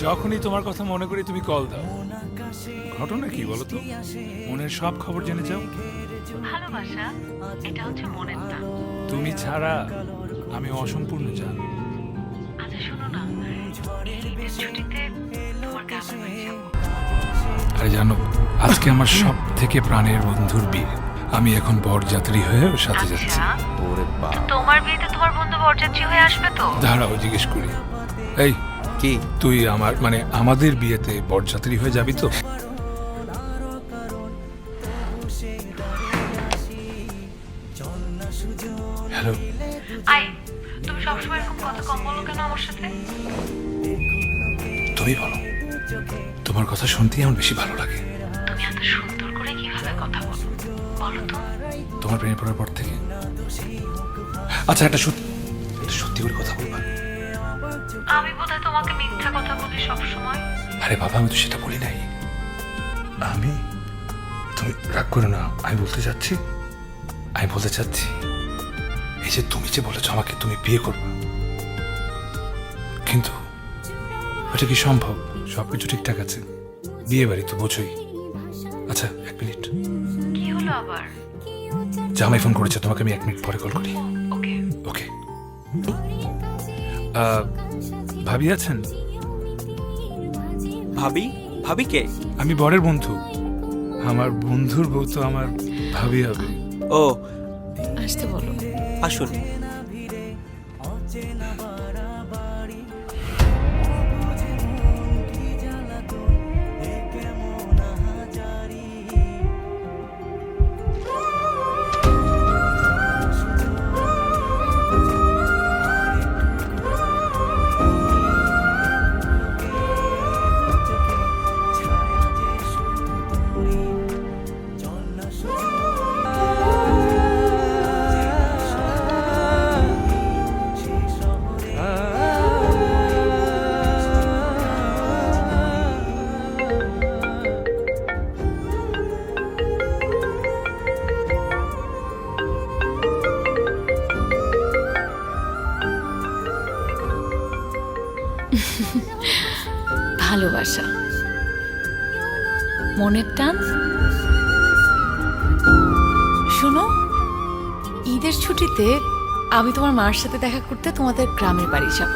যখনই তোমার কথা মনে করি তুমি কল দাও। ঘটনা কি বলো তো? মনের সব খবর জেনে যাও। ভালোবাসা এটা হচ্ছে মনের টান। তুমি ছাড়া আমি অসম্পূর্ণ জান। আচ্ছা শোনো না, এই ঈদের ছুটিতে তোমার গ্রামের বাড়ি যাবো। আরে জানো, আজকে আমার সব থেকে প্রাণের বন্ধুর বিয়ে। আমি এখন বরযাত্রী হয়ে ওর সাথে যাচ্ছি। আচ্ছা, ওরে তো বাপ, তোমার বিয়েতে তোমার বন্ধু বরযাত্রী হয়ে আসবে তো? দাঁড়াও জিজ্ঞেস করি। এই, কি তুই আমাদের বিয়েতে বরযাত্রী হয়ে যাবি তো? হ্যালো। আই, তুমি সবসময় এরকম কথা কম বলো কেন আমার সাথে? তুমি বলো, তোমার কথা শুনতেই আমার বেশি ভালো লাগে। তুমি এত সুন্দর করে কিভাবে কথা বলো বলো তো? তোমার প্রেমে পড়ার পর থেকে। আচ্ছা, একটা সত্যি করে কথা বলবা। আমি বোধহয় তোমাকে মিথ্যা কথা বলি সব সময়। আরে বাবা, আমি তো সেটা বলি নাই। তুমি রাগ করো না, আমি বলতে চাচ্ছি এই যে তুমি যে বলেছো আমাকে তুমি বিয়ে করবে, কিন্তু ওটা কি সম্ভব? সবকিছু ঠিকঠাক আছে, বিয়ে বাড়ি তো বোঝোই। আচ্ছা, 1 মিনিট। কি হলো আবার? জামাই ফোন করেছে, তোমাকে আমি 1 মিনিট পরে কল করি। ওকে। ওকে। ভাবি আছেন? ভাবি? ভাবি কে? আমি বরের বন্ধু। আমার বন্ধুর বউ তো আমার ভাবি হবে। ও, আসতে বলো। আসুন। ভালোবাসা, মনের টান। শোনো, ঈদের ছুটিতে আমি তোমার মার সাথে দেখা করতে তোমাদের গ্রামের বাড়ি যাব।